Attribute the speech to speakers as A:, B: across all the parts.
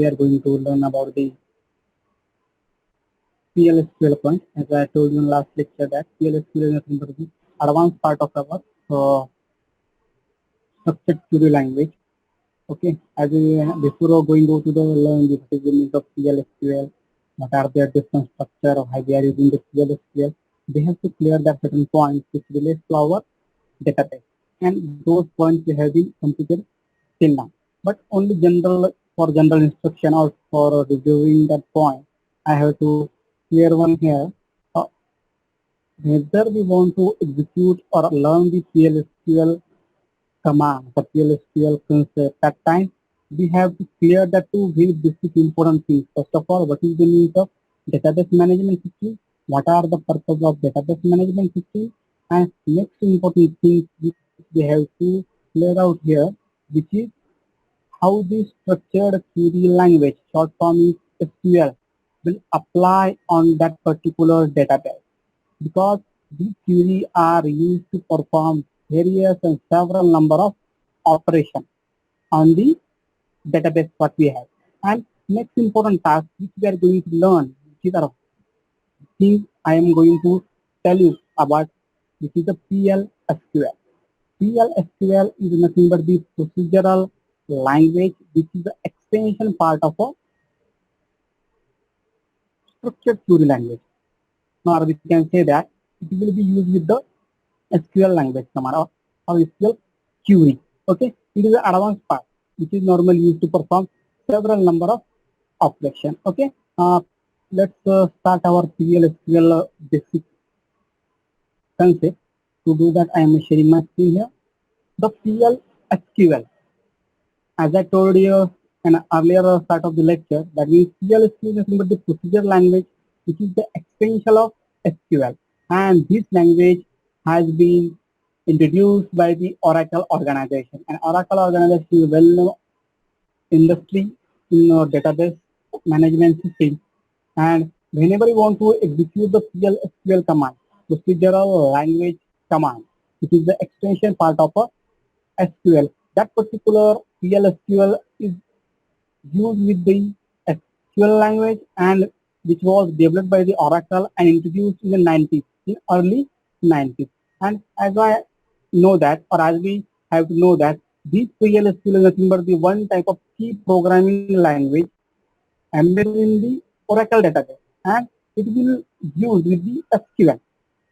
A: we are going to learn about the PLSQL point. As I told you in last lecture that PLSQL is nothing but the advanced part of our structured query language. Okay, as we before going go to the learn the what is the meaning of PLSQL, what are their different structure, or how we are using the PLSQL, we have to clear that certain points which relates to our database, and those points we have been completed till now. But only general for general instruction or for reviewing that point, I have to clear one here. Uh, Whether we want to execute or learn the PLSQL command, the PLSQL concept, at times we have to clear the two very basic important things. First of all, what is the meaning of database management system? What are the purpose of database management system? And next important thing which we have to clear out here, which is how the structured query language, short form is SQL, will apply on that particular database, because these queries are used to perform various and several number of operations on the database what we have. And next important task which we are going to learn, which is a thing I am going to tell you about, which is the PLSQL. PLSQL is nothing but the procedural language, which is the extension part of a structured query language. Or we can say that it will be used with the SQL language command or SQL query. Okay, it is the advanced part which is normally used to perform several number of operations. Okay, let's start our PLSQL basic concept. To do that, I am sharing my screen here. The PLSQL, as I told you in earlier start of the lecture, that means PLSQL is nothing but the procedure language, which is the extension of SQL, and this language has been introduced by the Oracle organization. And Oracle organization is well-known industry in database management system. And whenever you want to execute the PLSQL command, procedural language command, which is the extension part of a SQL, that particular PLSQL is used with the SQL language, and which was developed by the Oracle and introduced in the 90s, in early 90s. And as I know that, or as we have to know that, this PLSQL is nothing but the one type of key programming language embedded in the Oracle database, and it will use with the SQL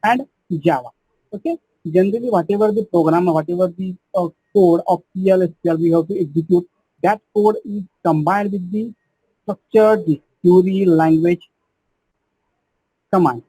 A: and Java. Okay, generally whatever the program, whatever the code of PLSQL we have to execute, that code is combined with the structured query language command.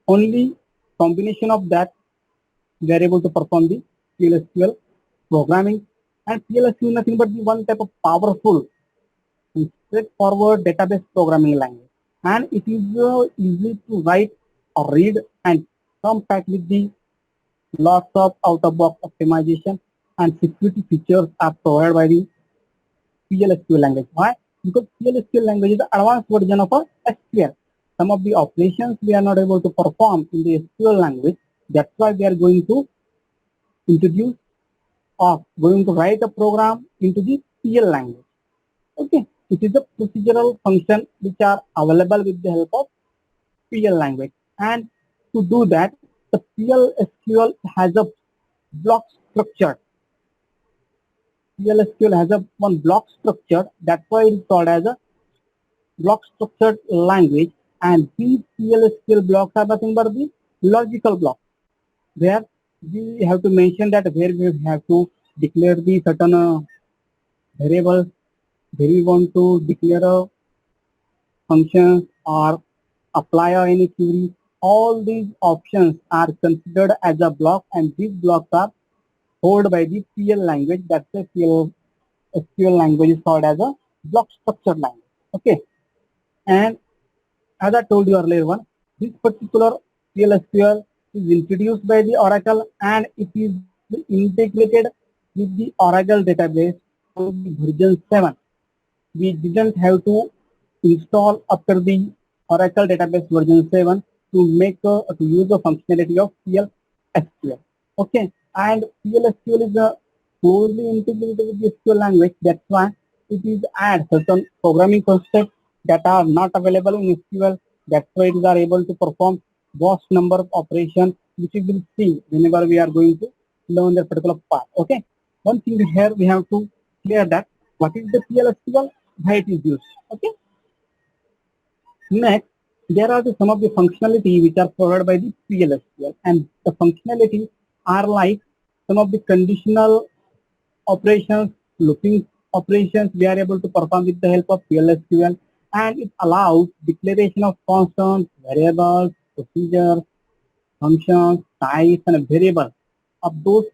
A: Only combination of that we are able to perform the PLSQL programming. And PLSQL is nothing but the one type of powerful and straightforward database programming language, and it is easy to write or read, and compact with the lots of out-of-box optimization and security features are provided by the PLSQL language. Why? Because PLSQL language is the advanced version of a SQL. Some of the operations we are not able to perform in the SQL language. That's why we are going to introduce or going to write a program into the PL language. Okay, it is the procedural function which are available with the help of PL language. And to do that, the PLSQL has a block structure. PLSQL has a one block structure. That's why it's called as a block structured language. And these PLSQL blocks are nothing but the logical blocks, where we have to mention that where we have to declare the certain variables, where we want to declare a function or apply any query. All these options are considered as a block, and these blocks are held by the PL language. That's the PLSQL language is called as a block structured language. Okay, and as I told you earlier one, this particular PLSQL is introduced by the Oracle, and it is integrated with the Oracle database on the version 7. We didn't have to install after the Oracle database version 7 to make to use the functionality of PLSQL. Okay, and PLSQL is closely integrated with the SQL language. That's why it is add certain programming concepts that are not available in SQL. That's why it is are able to perform vast number of operations, which we will see whenever we are going to learn that particular part. Okay. One thing here we have to clear that what is the PLSQL, why it is used. Okay. Next, there are some of the functionality which are provided by the PLSQL, and the functionality are like some of the conditional operations, looping operations we are able to perform with the help of PLSQL, and it allows declaration of constants, variables, procedures, functions, types, and variables of those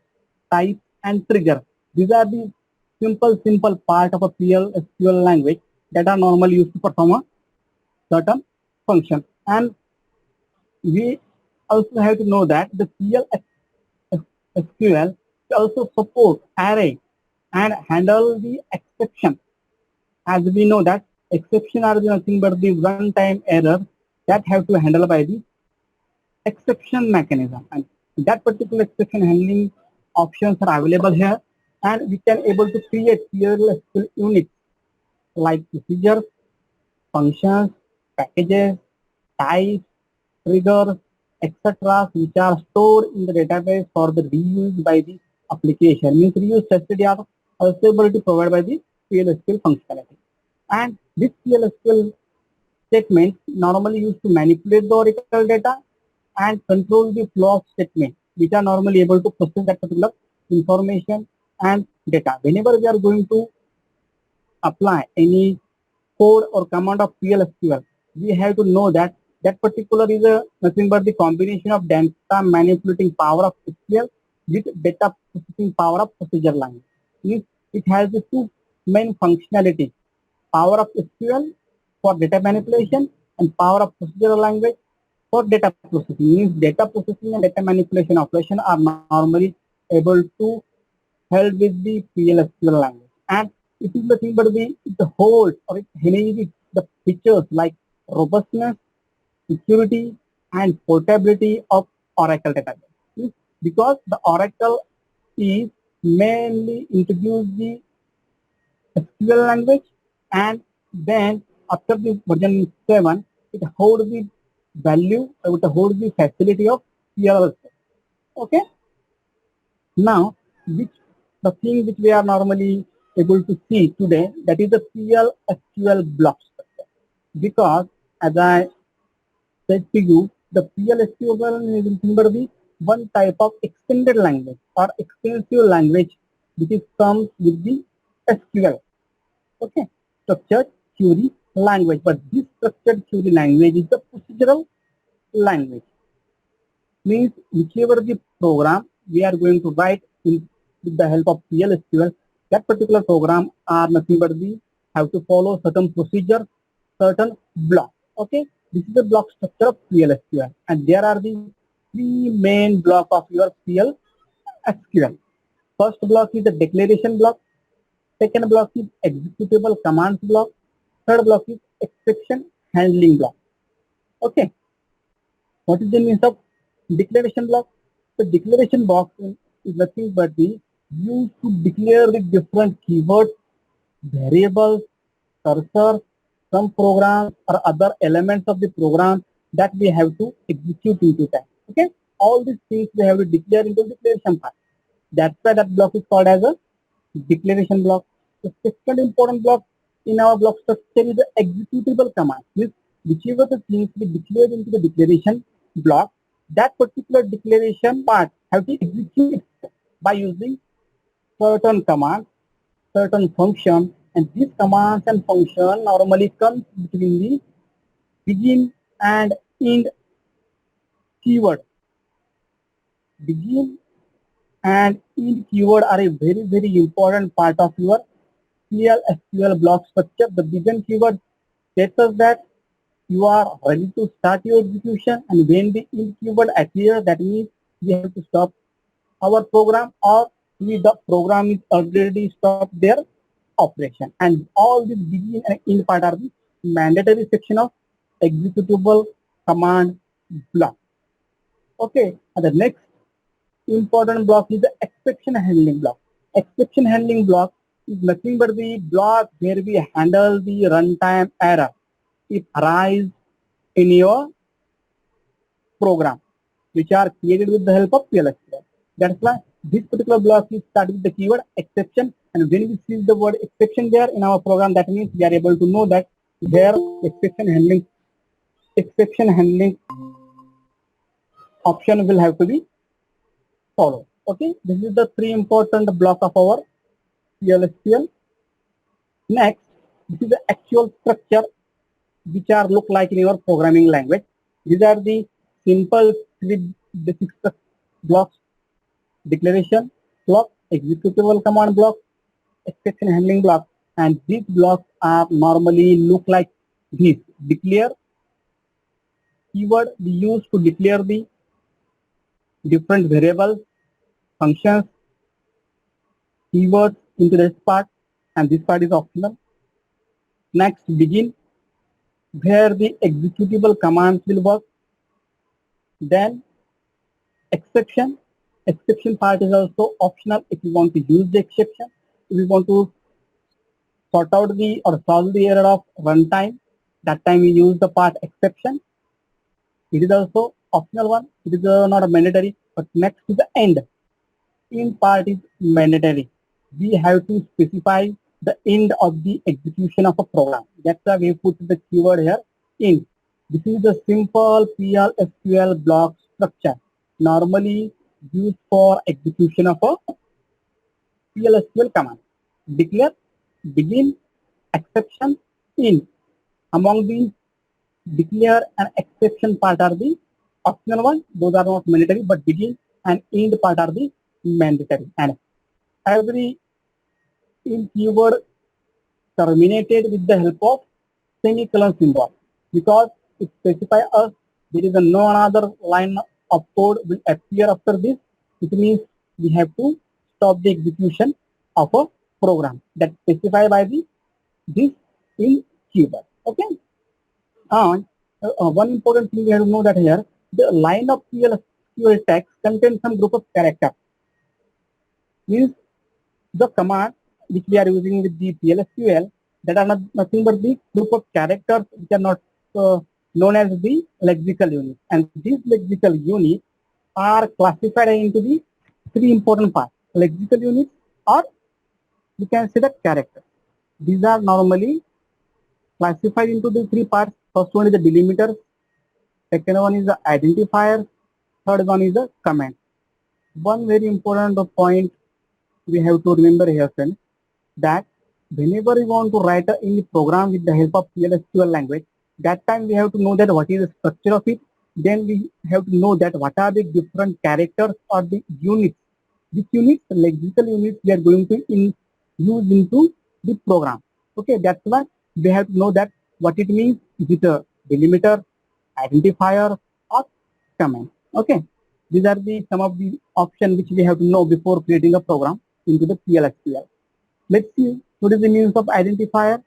A: types and triggers. These are the simple part of a PLSQL language that are normally used to perform a certain function. And we also have to know that the PLSQL also support array and handle the exception. As we know that exception are nothing but the one-time error that have to handle by the exception mechanism, and that particular exception handling options are available here, and we can able to create PLSQL units like procedures, functions, packages, types, triggers, etc., which are stored in the database for the reuse by the application. Means reuse tested are also able to provide by the PLSQL functionality. And this PLSQL statement normally used to manipulate the Oracle data and control the flow of statements, which are normally able to process that particular information and data. Whenever we are going to apply any code or command of PLSQL, we have to know that that particular is a nothing but the combination of data manipulating power of SQL with data processing power of procedure language. It has the two main functionalities: power of SQL for data manipulation and power of procedural language for data processing. Means data processing and data manipulation operation are normally able to held with the PLSQL language, and it is nothing but the whole or it inherits the features like robustness, security, and portability of Oracle database. Because the Oracle is mainly introduced the SQL language, and then after the version 7, it holds the value, it holds the facility of PLSQL. Okay. Now, which the thing which we are normally able to see today, that is the PLSQL block structure. Because as I said to you, the PLSQL is nothing but the one type of extended language or extensive language which is comes with the SQL. Okay, structured query language. But this structured query language is the procedural language. Means whichever the program we are going to write with the help of PLSQL, that particular program are nothing but the have to follow certain procedure, certain block. Okay, this is the block structure of PLSQL, and there are the three main block of your PLSQL. First block is the declaration block. Second block is executable commands block. Third block is exception handling block. Okay, what is the means of declaration block? The declaration box is nothing but the used to declare the different keywords, variables, cursor, some programs or other elements of the program that we have to execute into that. Okay, all these things we have to declare into the declaration part. That's why that block is called as a declaration block. The second important block in our block structure is the executable command. Means whichever the things we declare into the declaration block, that particular declaration part have to execute by using certain commands, certain function, and these commands and function normally comes between the begin and end keyword. Begin and end keyword are a very important part of your PLSQL block structure. The begin keyword tells us that you are ready to start your execution, and when the end keyword appears, that means we have to stop our program, or the program is already stopped their operation. And all these begin and end part are the mandatory section of executable command block. Okay, and the next important block is the exception handling block. Exception handling block is nothing but the block where we handle the runtime error if arise in your program, which are created with the help of PLSQL. That's why this particular block is started with the keyword exception, and when we see the word exception there in our program, that means we are able to know that there exception handling option will have to be followed. Okay, this is the three important block of our PLSQL. Next, this is the actual structure which are look like in your programming language. These are the simple three basic blocks: declaration block, executable command block, exception handling block. And these blocks are normally look like this: declare keyword we use to declare the different variables, functions, keywords into this part, and this part is optional. Next, begin, where the executable commands will work. Then exception. Exception part is also optional if you want to use the exception. If you want to sort out the or solve the error of runtime, that time we use the part exception. It is also optional one. It is not a mandatory. But next to the end. End part is mandatory. We have to specify the end of the execution of a program. That's why we put the keyword here, end. This is the simple PLSQL block structure normally used for execution of a PLSQL command. Declare, begin, exception, end. Among these, declare and exception part are the optional one. Those are not mandatory, but begin and end part are the mandatory. And every end keyword terminated with the help of semicolon symbol, because it specifies us there is no another line of code will appear after this. It means we have to stop the execution of a program that specified by this in keyword. Okay. And one important thing we have to know that here the line of PLSQL text contains some group of characters. Means the command which we are using with the PLSQL, that are nothing but the group of characters which are not known as the lexical unit. And these lexical units are classified into the three important parts: lexical units, or you can say the characters. These are normally classified into the three parts. First one is the delimiter, second one is the identifier, third one is the comment. One very important point we have to remember here, friends, that whenever we want to write any program with the help of PLSQL language, that time we have to know that what is the structure of it. Then we have to know that what are the different characters or the units. Which units, lexical units, we are going to use into the program. Okay, that's why we have to know that what it means. Is it a delimiter, identifier, or comment? Okay, these are the some of the options which we have to know before creating a program into the PLSQL. Let's see what is the means of identifier.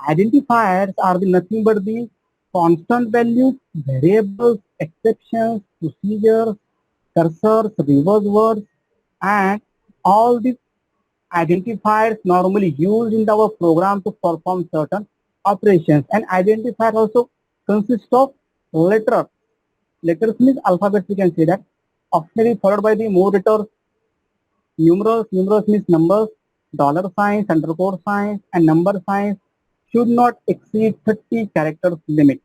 A: Identifiers are the nothing but the constant values, variables, exceptions, procedures, cursors, reverse words, and all these identifiers normally used in our program to perform certain operations. And identifier also consists of letters. Letters means alphabets, we can say that. Optionally followed by the more letters. Numerals means numbers, dollar signs, underscore signs, and number signs should not exceed 30 characters limit.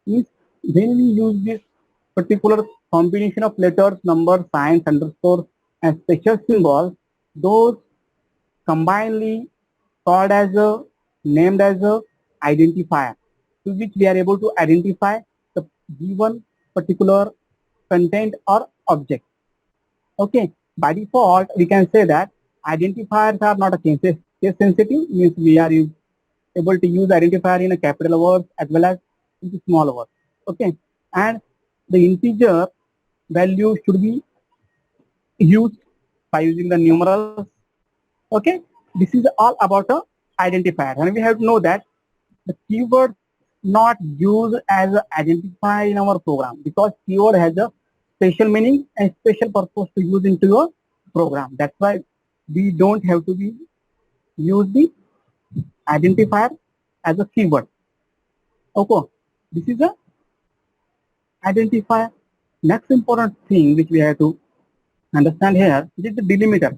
A: Means when we use this particular combination of letters, numbers, signs, underscores, and special symbols, those combinedly called as a named as a identifier, to which we are able to identify the given particular content or object. Okay, by default, we can say that identifiers are not a case sensitive, means we are able to use identifier in a capital words as well as in the small words. Okay, and the integer value should be used by using the numerals. Okay, this is all about a identifier, and we have to know that the keyword not used as an identifier in our program, because keyword has a special meaning and special purpose to use into your program. That's why we don't have to be use the identifier as a keyword. Okay, this is a identifier. Next important thing which we have to understand here is the delimiter.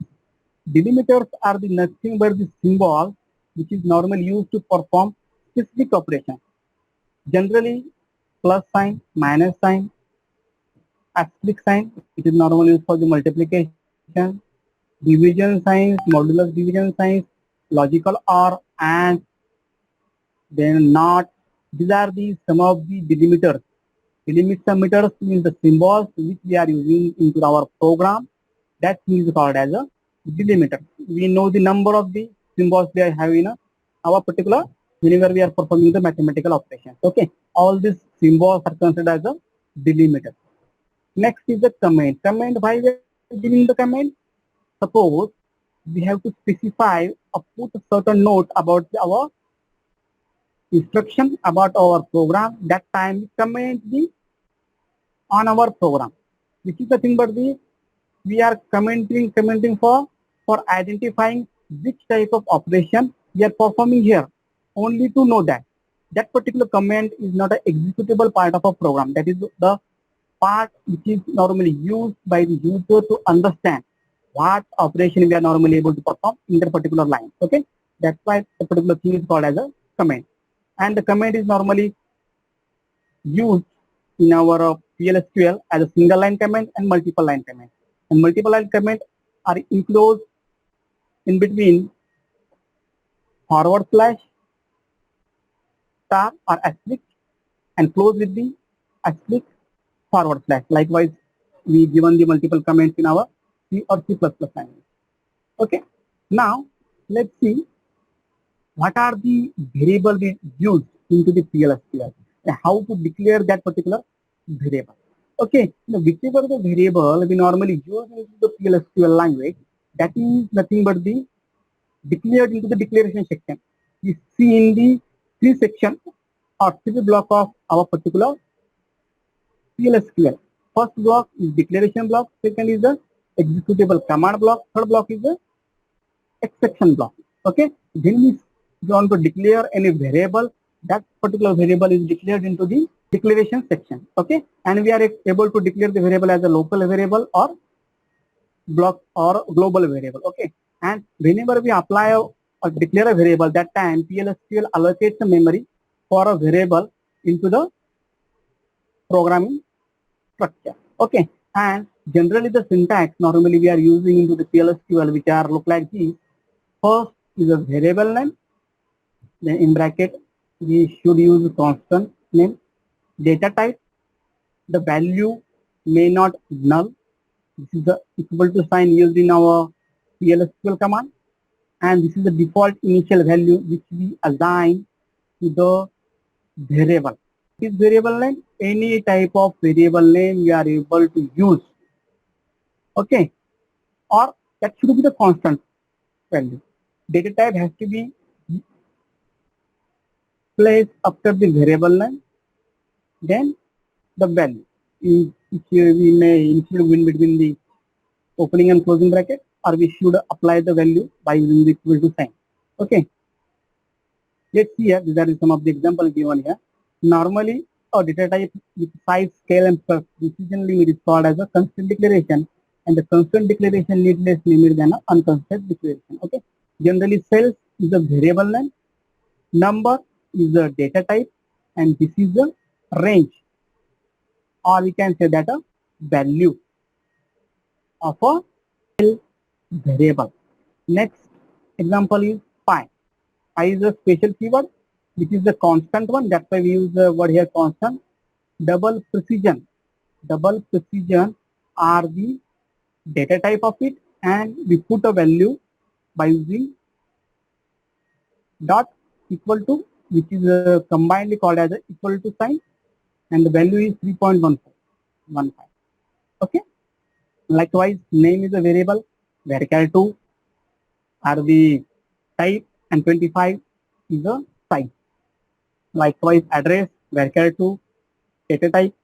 A: Delimiters are the nothing but the symbol which is normally used to perform specific operation. Generally, plus sign, minus sign, asterisk sign, it is normally used for the multiplication, division signs, modulus division signs, logical or, and then not. These are the some of the delimiters. Delimiters means the symbols which we are using into our program. That is called as a delimiter. We know the number of the symbols we have in our particular whenever we are performing the mathematical operations. Okay, all these symbols are considered as a delimiter. Next is the comment. Comment, why we are giving the comment? Suppose we have to specify or put a certain note about our instruction about our program. That time we comment the on our program, which is the thing but the we are commenting for identifying which type of operation we are performing here. Only to know that that particular command is not an executable part of a program. That is the part which is normally used by the user to understand what operation we are normally able to perform in that particular line. Okay, that's why the particular thing is called as a command, and the command is normally used in our PLSQL as a single line command and multiple line command. And multiple line command are enclosed in between forward slash, star or asterisk, and close with the asterisk forward slash. Likewise, we given the multiple comments in our C or C++ language. Okay. Now let's see what are the variables we used into the PLSQL and how to declare that particular variable. Okay, now whichever the variable we normally use in the PLSQL language, that is nothing but the declared into the declaration section. We see in the three section or three block of our particular PLSQL. First block is declaration block, second is the executable command block, third block is the exception block. Okay, then we want to declare any variable, that particular variable is declared into the declaration section. Okay, and we are able to declare the variable as a local variable or block or global variable. Okay, and whenever we apply or declare a variable, that time PLSQL allocates the memory for a variable into the programming structure. Okay, and generally the syntax normally we are using into the PLSQL which are look like this. First is a variable name, then in bracket we should use constant name, data type, the value may not null. This is the equal to sign used in our PLSQL command, and this is the default initial value which we assign to the variable. This variable name, any type of variable name we are able to use. Okay, or that should be the constant value. Data type has to be placed after the variable name, then the value, which we may include in between the opening and closing bracket, or we should apply the value by using the equal to sign. Okay, let's see here. These are some of the examples given here. Normally, a data type with size, scale, and precision limit is called as a constant declaration, and the constant declaration needs less limit than an unconstant declaration. Okay, generally, cells is a variable name, number is a data type, and this is the range, or we can say that a value of a variable. Next example is pi. Pi is a special keyword which is the constant one. That's why we use the word here constant. Double precision. Double precision are the data type of it, and we put a value by using dot equal to, which is combinedly called as a equal to sign, and the value is 3.15. Okay. Likewise, name is a variable, varchar2 are the type, and 25 is a size. Likewise, address, varchar2, data type,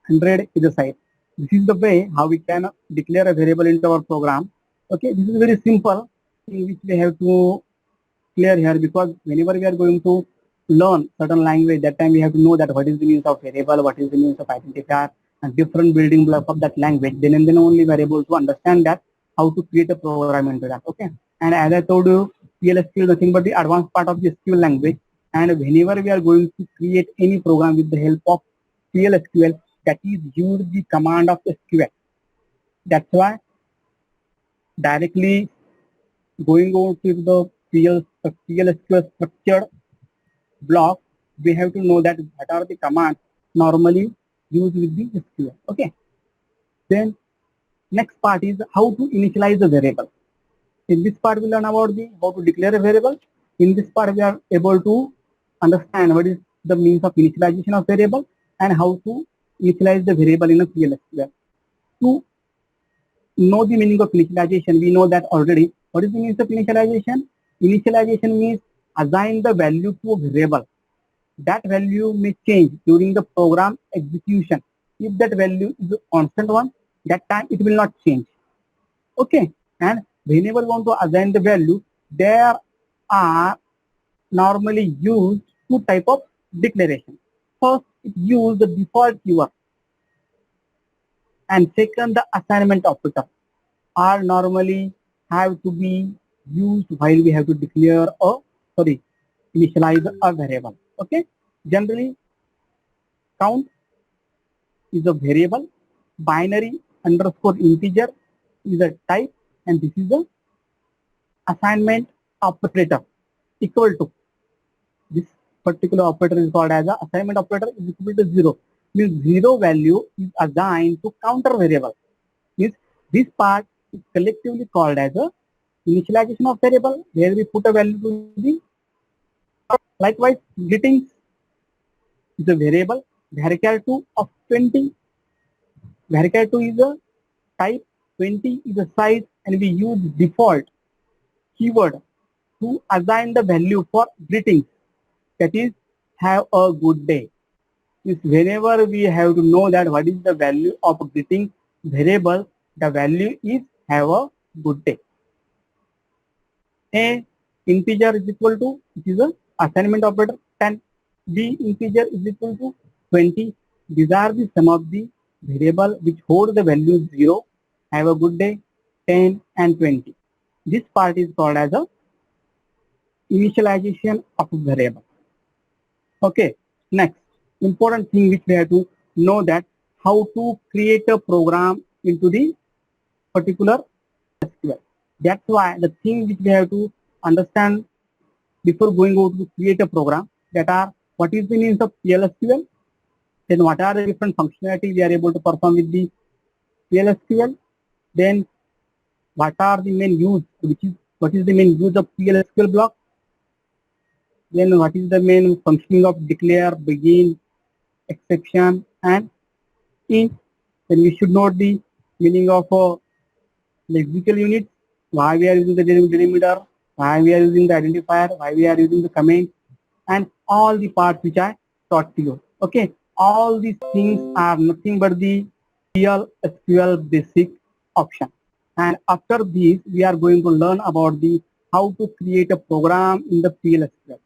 A: 100 is a size. This is the way how we can declare a variable into our program. Okay, this is very simple thing which we have to clear here, because whenever we are going to learn certain language, that time we have to know that what is the means of variable, what is the means of identifier, and different building blocks of that language. Then and then only we are able to understand that how to create a program into that. Okay. And as I told you, PLSQL is nothing but the advanced part of the SQL language. And whenever we are going to create any program with the help of PLSQL, that is use the command of SQL. That's why directly going on to the PLSQL structured block, we have to know that what are the commands normally used with the SQL. Okay. Then next part is how to initialize the variable. In this part, we learn about the how to declare a variable. In this part, we are able to understand what is the means of initialization of variable and how to initialize the variable in a PLSQL. To know the meaning of initialization, we know that already. What is the means of initialization? Initialization means assign the value to a variable. That value may change during the program execution. If that value is a constant one, that time it will not change. Okay. And whenever we want to assign the value, there are normally used two type of declaration. First, it use the default keyword, and second, the assignment operator are normally have to be used while we have to declare a initialize a variable. Okay. Generally, count is a variable, binary underscore integer is a type, and this is the assignment operator equal to this particular operator is called as a assignment operator is equal to 0. Means 0 value is assigned to counter variable. Means this part is collectively called as a initialization of variable, where we put a value to the. Likewise, greetings is a variable, varchar2 of 20. Varchar2 is a type, 20 is a size, and we use default keyword to assign the value for greetings. That is, have a good day. Is whenever we have to know that what is the value of a greeting variable, the value is have a good day. A integer is equal to, which is a assignment operator, 10. B integer is equal to 20. These are the sum of the variable which hold the value 0, have a good day, 10 and 20. This part is called as a initialization of a variable. Okay. Next, important thing which we have to know that how to create a program into the particular SQL. That's why the thing which we have to understand before going out to create a program, that are what is the means of PLSQL, then what are the different functionality we are able to perform with the PLSQL, then what are the main use, what is the main use of PLSQL block, then what is the main functioning of declare, begin, exception, and int. Then we should know the meaning of lexical units, why we are using the delimiter, why we are using the identifier, why we are using the comment, and all the parts which I taught to you. Okay, all these things are nothing but the real SQL basic option. And after this, we are going to learn about the how to create a program in the PLSQL.